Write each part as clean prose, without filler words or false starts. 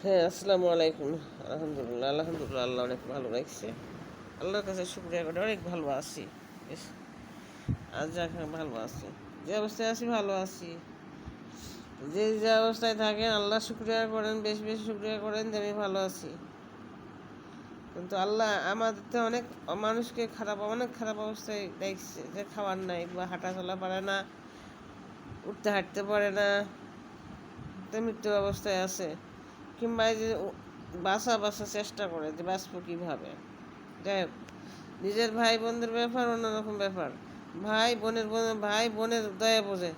হ্যাঁ, আসসালামু আলাইকুম। আলহামদুলিল্লাহ, আলহামদুলিল্লাহ, আল্লাহ অনেক ভালো রাখছে। আল্লাহর কাছে শুকরিয়া করে অনেক ভালো আছি। বেশ, আজ যাক ভালো আছি। যে অবস্থায় আছি ভালো আছি। যে অবস্থায় থাকেন আল্লাহ শুকরিয়া করেন, বেশ বেশি শুকরিয়া করেন যে আমি ভালো আছি। কিন্তু আল্লাহ আমাদের তো মানুষকে অনেক খারাপ অবস্থায় দেখছে, যে খাওয়ার নাই বা হাঁটা চলা পারে না, উঠতে হাঁটতে পারে না, তো মৃত্যুর অবস্থায় আছে। কিংবা এই যে বাঁচার চেষ্টা করে যে বাঁচবো কীভাবে। যাই হোক, নিজের ভাই বোনদের ব্যাপার অন্যরকম ব্যাপার। ভাই বোনের দয়া বোঝে,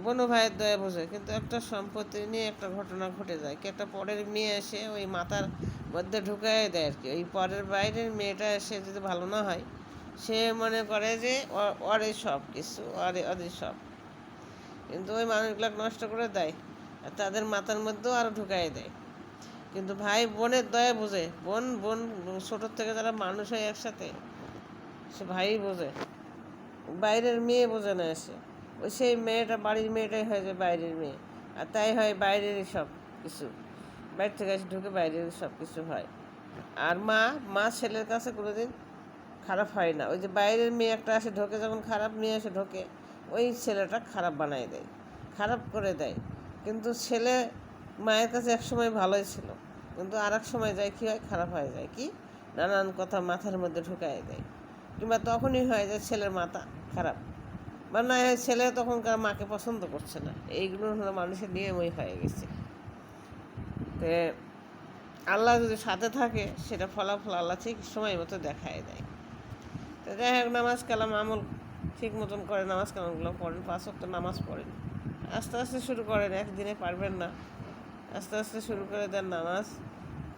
বোনও ভাইয়ের দয়া বোঝে, কিন্তু একটা সম্পত্তি নিয়ে একটা ঘটনা ঘটে যায় কি, একটা পরের মেয়ে এসে ওই মাথার মধ্যে ঢুকাই দেয় আর কি। ওই পরের বাইরের মেয়েটা এসে যদি ভালো না হয়, সে মনে করে যে ওরে সব কিছু, ওদের সব, কিন্তু ওই মানুষগুলো নষ্ট করে দেয় আর তাদের মাথার মধ্যেও আরও ঢুকাই দেয়। কিন্তু ভাই বোনের দয়া বোঝে, বোন বোন ছোটোর থেকে যারা মানুষ হয় একসাথে, সে ভাই বোঝে, বাইরের মেয়ে বোঝে না এসে। ওই সেই মেয়েটা বাড়ির মেয়েটাই হয় যে বাইরের মেয়ে, আর তাই হয় বাইরেরই সব কিছু, বাইরে থেকে এসে ঢুকে বাইরের সব কিছু হয়। আর মা ছেলের কাছে কোনোদিন খারাপ হয় না। ওই যে বাইরের মেয়ে একটা এসে ঢোকে, যখন খারাপ মেয়ে এসে ঢোকে, ওই ছেলেটা খারাপ বানায় দেয়, খারাপ করে দেয়। কিন্তু ছেলে মায়ের কাছে একসময় ভালোই ছিল, কিন্তু আর এক সময় যায় কী হয়, খারাপ হয়ে যায় কি, নানান কথা মাথার মধ্যে ঢুকাই দেয়। কিংবা তখনই হয় যে ছেলের মাথা খারাপ, বা না হয় ছেলে তখনকার মাকে পছন্দ করছে না। এইগুলো হলো মানুষের নিয়মই হয়ে গেছে। তো আল্লাহ যদি সাথে থাকে, সেটা ফলাফল আল্লাহ ঠিক সময় মতো দেখায় দেয়। তো যাই হোক, নামাজ কালাম আমল ঠিক মতন করে, নামাজ কালামগুলো পড়েন, 5 ওয়াক্ত নামাজ পড়েন, আস্তে আস্তে শুরু করেন, একদিনে পারবেন না, আস্তে আস্তে শুরু করে দেন নামাজ।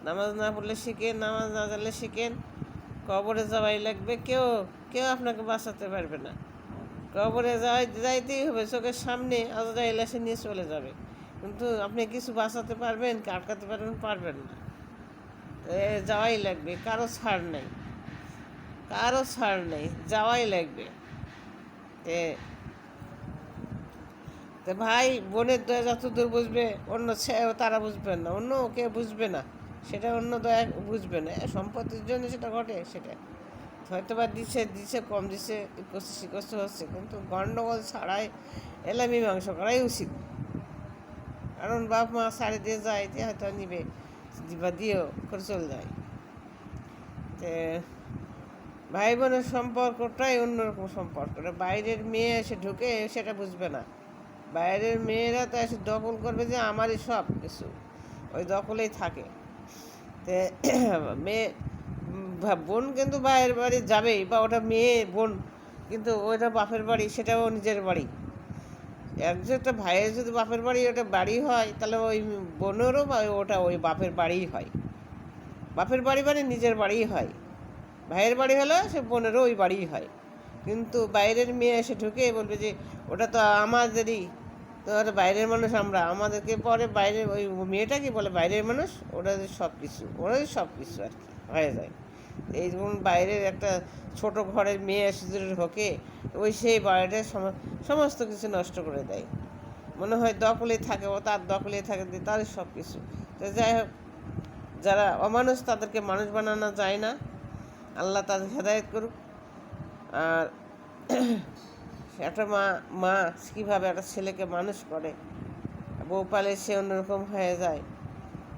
নামাজ না পড়লে শিখেন, নামাজ না জানলে শিখেন। কবরে যাওয়াই লাগবে, কেউ কেউ আপনাকে বাঁচাতে পারবে না। কবরে যাইতেই হবে, চোখের সামনে আজরাইল এসে নিয়ে চলে যাবে, কিন্তু আপনি কিছু বাঁচাতে পারবেন কি, আটকাতে পারবেন? পারবেন না। যাওয়াই লাগবে, কারো ছাড় নেই, কারো ছাড় নেই, যাওয়াই লাগবে। তে তো ভাই বোনের দয়া যতদূর বুঝবে, তারা বুঝবেন না, অন্য কেউ বুঝবে না, সেটা অন্য দয়া বুঝবে না। সম্পত্তির জন্য সেটা ঘটে, সেটা হয়তো বা দিছে কম দিছে, কষ্ট হচ্ছে, কিন্তু গণ্ডগোল ছাড়াই এলা মীমাংসা করাই উচিত। কারণ বাপ মা ছাড়ে দিয়ে যায়, যে হয়তো নিবে দিবা দিয়েও করে চলে যায়। তো ভাই বোনের সম্পর্কটাই অন্যরকম সম্পর্ক। বাইরের মেয়ে এসে ঢুকে সেটা বুঝবে না। বাইরের মেয়েরা তো এসে দখল করবে যে আমারই সব কিছু, ওই দখলেই থাকে। তে মেয়ে বোন কিন্তু ভাইয়ের বাড়ি যাবেই, বা ওটা মেয়ে বোন, কিন্তু ওইটা বাপের বাড়ি, সেটাও নিজের বাড়ি। একটা ভাইয়ের যদি বাপের বাড়ি ওটা বাড়ি হয়, তাহলে ওই বোনেরও ওটা ওই বাপের বাড়িই হয়। বাপের বাড়ি মানে নিজের বাড়িই হয়। ভাইয়ের বাড়ি হলে সে বোনেরও ওই বাড়িই হয়। কিন্তু বাইরের মেয়ে এসে ঢুকে বলবে যে ওটা তো আমাদেরই, তো ওটা বাইরের মানুষ, আমরা আমাদেরকে পরে বাইরের ওই মেয়েটাকে বলে বাইরের মানুষ, ওরাই সব কিছু আর কি হয়ে যায়। এই যেমন বাইরের একটা ছোট ঘরের মেয়ে এসে যদি ঢোকে, ওই সেই বাড়িটার সমস্ত কিছু নষ্ট করে দেয়। মনে হয় দখলেই থাকে, ও তার দখলেই থাকে, তারই সব কিছু। তো যাই হোক, যারা অমানুষ তাদেরকে মানুষ বানানো যায় না। আল্লাহ তাদের হেদায়েত করুক। আর একটা মা কীভাবে একটা ছেলেকে মানুষ করে, বউ পালে সে অন্যরকম হয়ে যায়,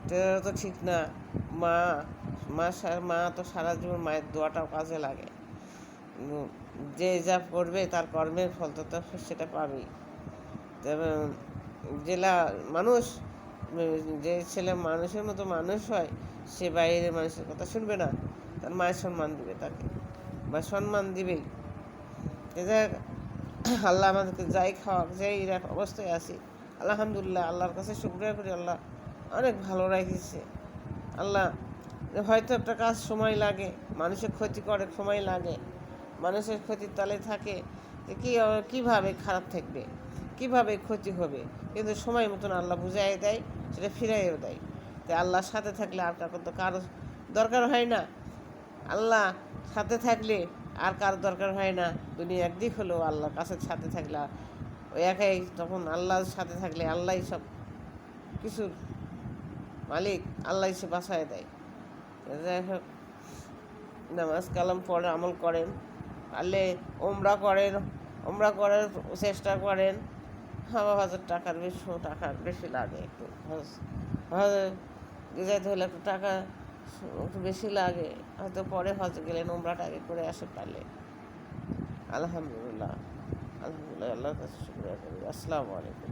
তো তো ঠিক না। মা মা তো সারা জীবন মায়ের দোয়াটাও কাজে লাগে। যে যা করবে তার কর্মের ফল তো সেটা পাবেই। তবে জেলা মানুষ, যে ছেলে মানুষের মতো মানুষ হয়, সে বাইরের মানুষের কথা শুনবে না, তার মায়ের সম্মান দিবে তাকে, বা সম্মান দিবেই। এদের আল্লাহ আমাদেরকে যাই খাওয়াক, যেই অবস্থায় আছি, আলহামদুলিল্লাহ, আল্লাহর কাছে শুকরিয়া করি, আল্লাহ অনেক ভালো রেখেছে। আল্লাহ হয়তো একটা কাজ সময় লাগে, মানুষের ক্ষতি করে সময় লাগে, মানুষের ক্ষতির তালে থাকে, যে কীভাবে খারাপ থাকবে, কীভাবে ক্ষতি হবে, কিন্তু সময় মতন আল্লাহ বুঝাই দেয়, সেটা ফিরাইও দেয়। তাই আল্লাহর সাথে থাকলে আর কারো দরকার হয় না। আল্লাহ সাথে থাকলে আর কার দরকার হয় না। দুনিয়া একদিক হলেও আল্লাহর কাছে সাথে থাকলে ওই একাই, তখন আল্লাহর সাথে থাকলে আল্লাহই সব কিছুর মালিক আল্লাহ এসে বাঁচায় দেয়। যাই হোক, নামাজ কালাম পড়ে আমল করেন, পারলে ওমরা করেন, ওমরা করার চেষ্টা করেন। 1,000 টাকার বেশি লাগে একটু। হজ হজে যেতে হলে একটু টাকা একটু বেশি লাগে, হয়তো পরে হজে গেলেন, ওমরাটা আগে করে আসে পারলে। আলহামদুলিল্লাহ, আলহামদুলিল্লাহ, আল্লাহর কাছে শুকরিয়া করি। আসসালামু আলাইকুম।